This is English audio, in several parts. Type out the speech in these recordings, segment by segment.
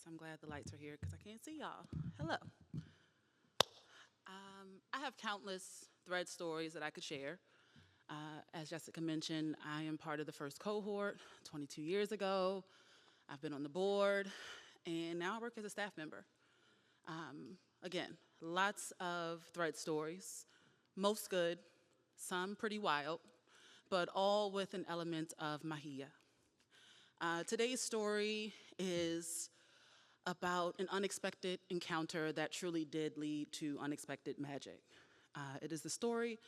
I'm glad the lights are here because I can't see y'all. Hello. I have countless thread stories that I could share. As Jessica mentioned, I am part of the first cohort 22 years ago. I've been on the board, and now I work as a staff member. Again, lots of thread stories, most good, some pretty wild, but all with an element of Mahia. Today's story is about an unexpected encounter that truly did lead to unexpected magic. It is the story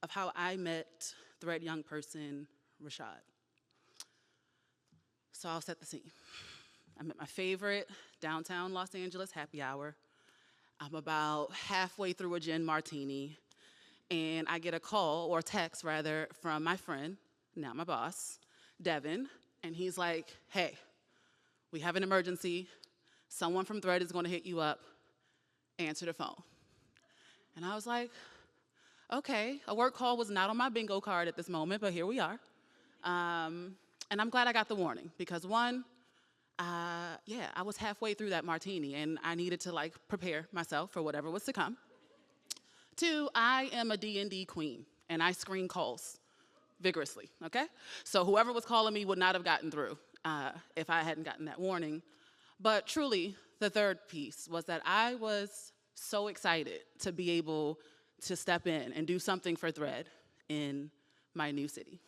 of how I met thread young person Rashad. So I'll set the scene. I'm at my favorite downtown Los Angeles happy hour. I'm about halfway through a gin martini, and I get a call, or a text rather, from my friend, now my boss, Devin, and he's like, hey, we have an emergency. Someone from Thread is going to hit you up. Answer the phone. And I was like, okay, a work call was not on my bingo card at this moment, but here we are. And I'm glad I got the warning because one, I was halfway through that martini and I needed to prepare myself for whatever was to come. Two, I am a D&D queen and I screen calls vigorously, okay? So whoever was calling me would not have gotten through if I hadn't gotten that warning. But truly, the third piece was that I was so excited to be able to step in and do something for Thread in my new city.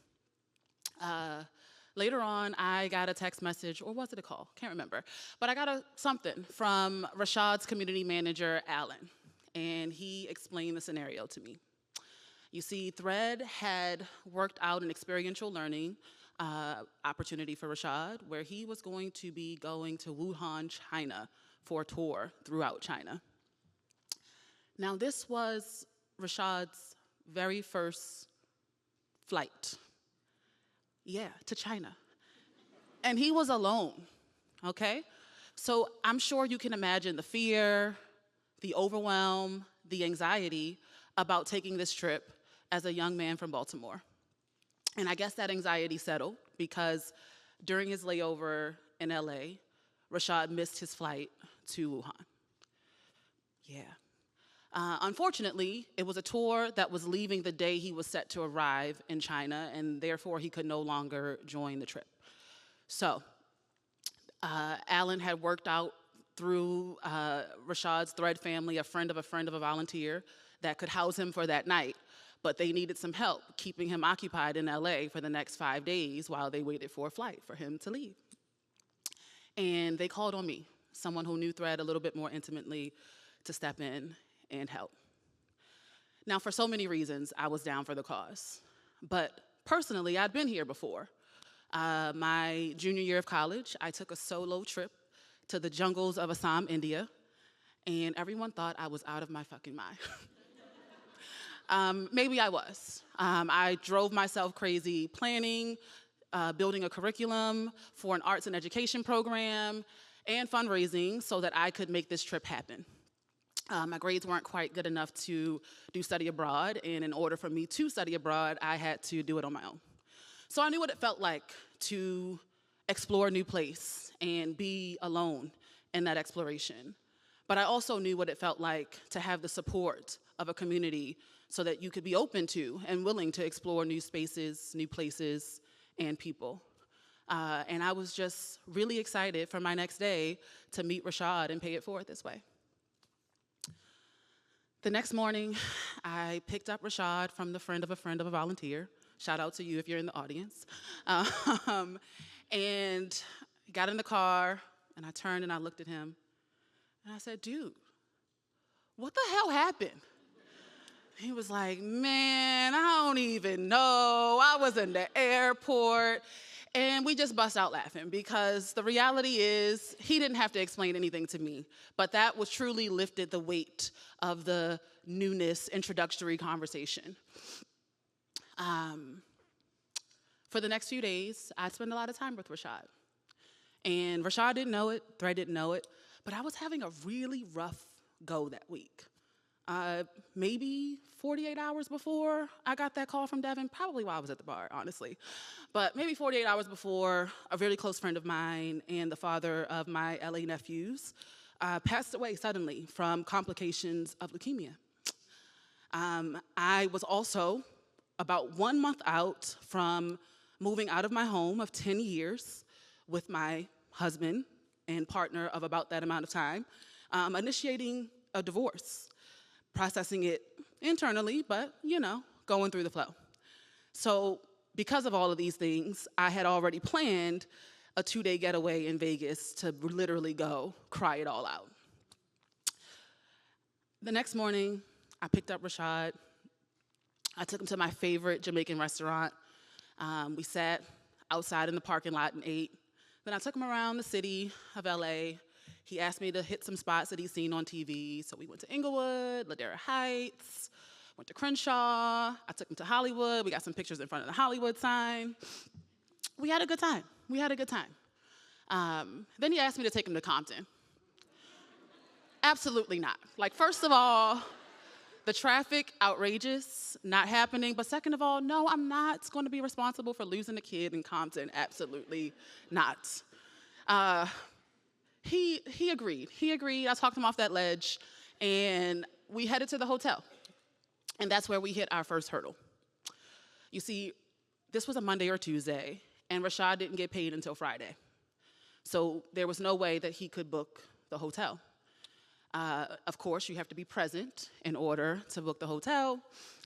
Later on, I got a text message, or was it a call? Can't remember. But I got something from Rashad's community manager, Alan, and he explained the scenario to me. You see, Thread had worked out an experiential learning opportunity for Rashad, where he was going to be going to Wuhan, China, for a tour throughout China. Now, this was Rashad's very first flight. Yeah, to China. And he was alone, okay? So I'm sure you can imagine the fear, the overwhelm, the anxiety about taking this trip as a young man from Baltimore. And I guess that anxiety settled because during his layover in LA, Rashad missed his flight to Wuhan. Yeah. Unfortunately, it was a tour that was leaving the day he was set to arrive in China, and therefore he could no longer join the trip. So, Alan had worked out through Rashad's Thread family, a friend of a volunteer, that could house him for that night. But they needed some help keeping him occupied in LA for the next 5 days while they waited for a flight for him to leave. And they called on me, someone who knew Thread a little bit more intimately, to step in and help. Now, for so many reasons, I was down for the cause. But personally, I'd been here before. My junior year of college, I took a solo trip to the jungles of Assam, India, and everyone thought I was out of my fucking mind. Maybe I was. I drove myself crazy planning, building a curriculum for an arts and education program, and fundraising so that I could make this trip happen. My grades weren't quite good enough to do study abroad, and in order for me to study abroad, I had to do it on my own. So I knew what it felt like to explore a new place and be alone in that exploration. But I also knew what it felt like to have the support of a community so that you could be open to and willing to explore new spaces, new places, and people. And I was just really excited for my next day to meet Rashad and pay it forward this way. The next morning, I picked up Rashad from the friend of a volunteer. Shout out to you if you're in the audience. And got in the car, and I turned and I looked at him, and I said, dude, what the hell happened? He was like, man, I don't even know. I was in the airport. And we just bust out laughing because the reality is he didn't have to explain anything to me, but that was truly lifted the weight of the newness introductory conversation. For the next few days, I spent a lot of time with Rashad. And Rashad didn't know it, Thread didn't know it, but I was having a really rough go that week. Maybe 48 hours before I got that call from Devin, probably while I was at the bar, honestly. But maybe 48 hours before, a really close friend of mine and the father of my LA nephews passed away suddenly from complications of leukemia. I was also about 1 month out from moving out of my home of 10 years with my husband and partner of about that amount of time, initiating a divorce, processing it internally, but, going through the flow. So because of all of these things, I had already planned a 2-day getaway in Vegas to literally go cry it all out. The next morning, I picked up Rashad. I took him to my favorite Jamaican restaurant. We sat outside in the parking lot and ate. Then I took him around the city of LA. He asked me to hit some spots that he'd seen on TV. So we went to Inglewood, Ladera Heights, went to Crenshaw. I took him to Hollywood. We got some pictures in front of the Hollywood sign. We had a good time. Then he asked me to take him to Compton. Absolutely not. First of all, the traffic, outrageous, not happening. But second of all, no, I'm not going to be responsible for losing a kid in Compton. Absolutely not. He agreed. I talked him off that ledge, and we headed to the hotel. And that's where we hit our first hurdle. You see, this was a Monday or Tuesday, and Rashad didn't get paid until Friday. So there was no way that he could book the hotel. Of course, you have to be present in order to book the hotel.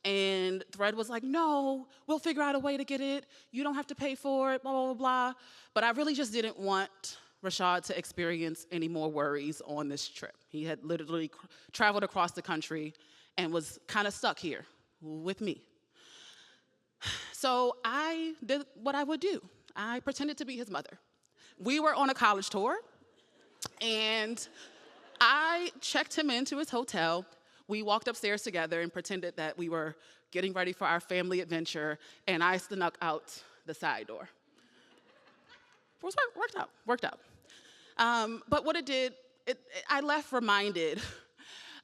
And Thread was like, no, we'll figure out a way to get it. You don't have to pay for it, blah, blah, blah, blah. But I really just didn't want Rashad to experience any more worries on this trip. He had literally traveled across the country and was kind of stuck here with me. So I did what I would do. I pretended to be his mother. We were on a college tour, and I checked him into his hotel. We walked upstairs together and pretended that we were getting ready for our family adventure, and I snuck out the side door. Worked out. But what it did, I left reminded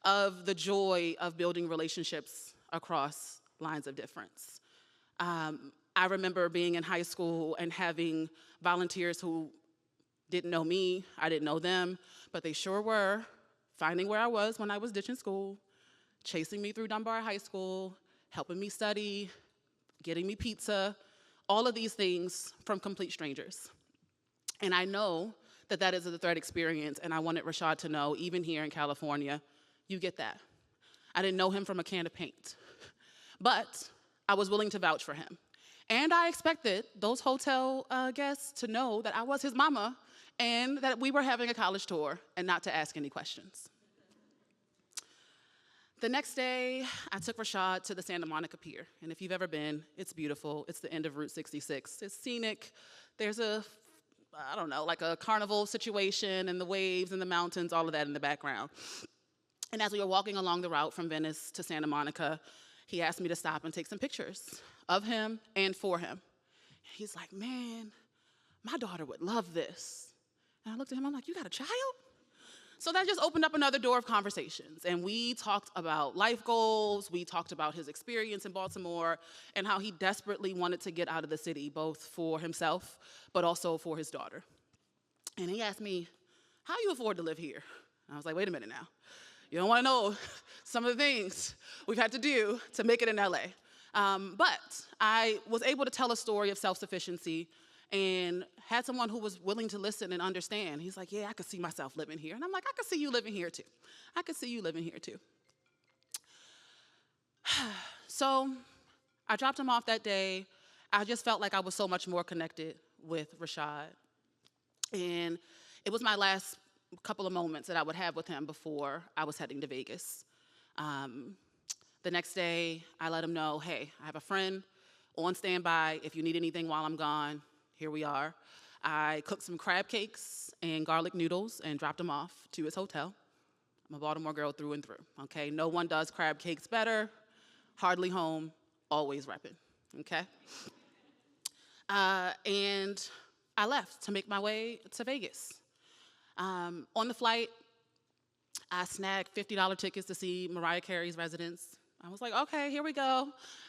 of the joy of building relationships across lines of difference. I remember being in high school and having volunteers who didn't know me, I didn't know them, but they sure were finding where I was when I was ditching school, chasing me through Dunbar High School, helping me study, getting me pizza, all of these things from complete strangers. And I know that that is a Thread experience, and I wanted Rashad to know, even here in California, you get that. I didn't know him from a can of paint, but I was willing to vouch for him. And I expected those hotel guests to know that I was his mama and that we were having a college tour and not to ask any questions. The next day, I took Rashad to the Santa Monica Pier. And if you've ever been, it's beautiful. It's the end of Route 66. It's scenic. There's a carnival situation and the waves and the mountains, all of that in the background. And as we were walking along the route from Venice to Santa Monica, he asked me to stop and take some pictures of him and for him. He's like, man, my daughter would love this. And I looked at him, I'm like, you got a child? So that just opened up another door of conversations. And we talked about life goals. We talked about his experience in Baltimore and how he desperately wanted to get out of the city, both for himself, but also for his daughter. And he asked me, how do you afford to live here? And I was like, wait a minute now. You don't want to know some of the things we've had to do to make it in LA. But I was able to tell a story of self-sufficiency and had someone who was willing to listen and understand. He's like, yeah, I could see myself living here. And I'm like, I could see you living here too. So I dropped him off that day. I just felt like I was so much more connected with Rashad. And it was my last couple of moments that I would have with him before I was heading to Vegas. The next day, I let him know, hey, I have a friend on standby. If you need anything while I'm gone, here we are. I cooked some crab cakes and garlic noodles and dropped him off to his hotel. I'm a Baltimore girl through and through, okay? No one does crab cakes better. Hardly home, always repping, okay? And I left to make my way to Vegas. On the flight, I snagged $50 tickets to see Mariah Carey's residence. I was like, okay, here we go.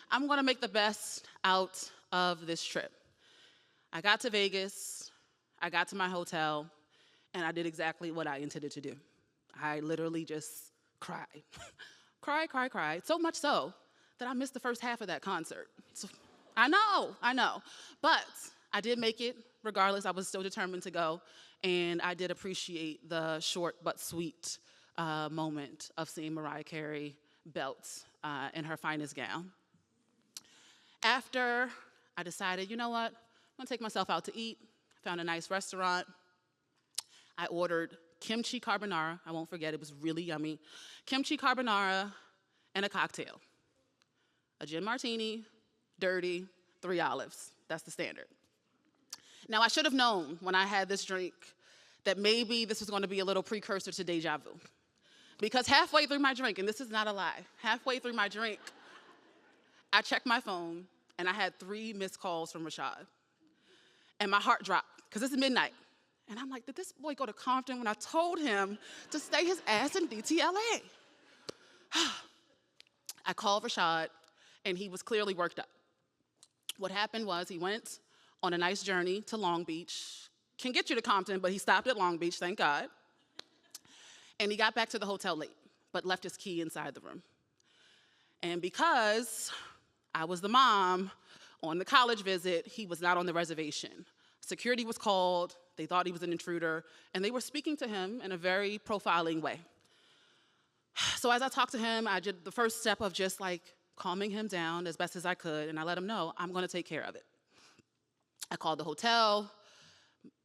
I'm gonna make the best out of this trip. I got to Vegas, I got to my hotel, and I did exactly what I intended to do. I literally just cried. cried, so much so that I missed the first half of that concert. So, I know. But I did make it regardless. I was still determined to go, and I did appreciate the short but sweet moment of seeing Mariah Carey belt in her finest gown. After, I decided, you know what? I'm gonna take myself out to eat. Found a nice restaurant. I ordered kimchi carbonara. I won't forget, it was really yummy. Kimchi carbonara and a cocktail. A gin martini, dirty, 3 olives. That's the standard. Now, I should have known when I had this drink that maybe this was going to be a little precursor to deja vu. Because halfway through my drink, and this is not a lie, halfway through my drink, I checked my phone, and I had 3 missed calls from Rashad. And my heart dropped, because it's midnight. And I'm like, did this boy go to Compton when I told him to stay his ass in DTLA? I called Rashad, and he was clearly worked up. What happened was he went on a nice journey to Long Beach. Can get you to Compton, but he stopped at Long Beach, thank God. And he got back to the hotel late, but left his key inside the room. And because I was the mom on the college visit, he was not on the reservation. Security was called, they thought he was an intruder, and they were speaking to him in a very profiling way. So as I talked to him, I did the first step of just like calming him down as best as I could, and I let him know I'm gonna take care of it. I called the hotel,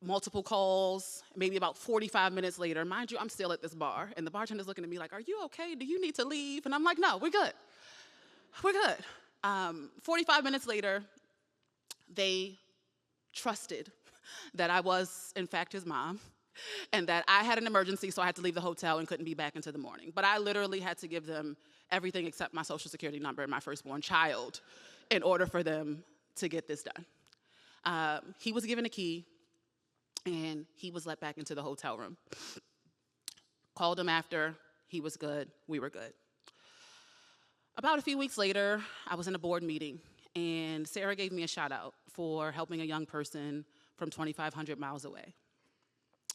multiple calls, maybe about 45 minutes later. Mind you, I'm still at this bar, and the bartender's looking at me like, are you okay? Do you need to leave? And I'm like, no, we're good. We're good. 45 minutes later, they trusted that I was, in fact, his mom, and that I had an emergency, so I had to leave the hotel and couldn't be back until the morning. But I literally had to give them everything except my social security number and my firstborn child in order for them to get this done. He was given a key, and he was let back into the hotel room. Called him after, he was good, we were good. About a few weeks later, I was in a board meeting, and Sarah gave me a shout out for helping a young person from 2,500 miles away.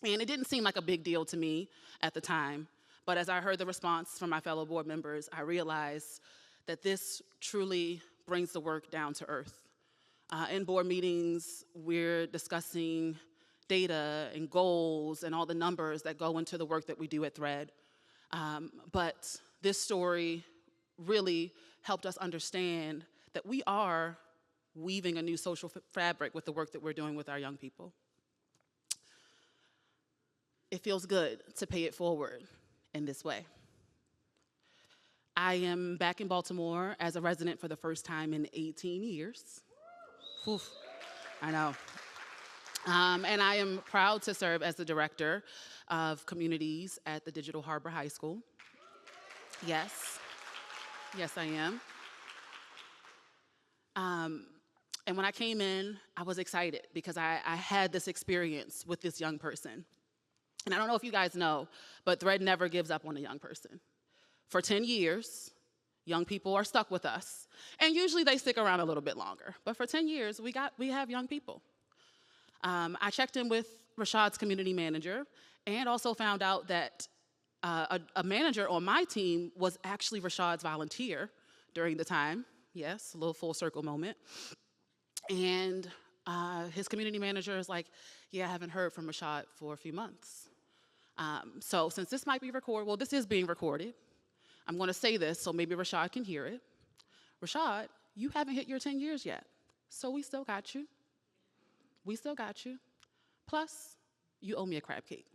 And it didn't seem like a big deal to me at the time, but as I heard the response from my fellow board members, I realized that this truly brings the work down to earth. In board meetings, we're discussing data and goals and all the numbers that go into the work that we do at Thread. But this story really helped us understand that we are weaving a new social fabric with the work that we're doing with our young people. It feels good to pay it forward in this way. I am back in Baltimore as a resident for the first time in 18 years. Oof, I know. And I am proud to serve as the director of communities at the Digital Harbor High School. Yes, I am. And when I came in, I was excited because I had this experience with this young person. And I don't know if you guys know, but Thread never gives up on a young person. For 10 years, young people are stuck with us. And usually they stick around a little bit longer. But for 10 years, we have young people. I checked in with Rashad's community manager and also found out that a manager on my team was actually Rashad's volunteer during the time. Yes, a little full circle moment. And his community manager is like, yeah, I haven't heard from Rashad for a few months. So since this might be recorded, well, this is being recorded. I'm gonna say this so maybe Rashad can hear it. Rashad, you haven't hit your 10 years yet, so we still got you. We still got you. Plus, you owe me a crab cake.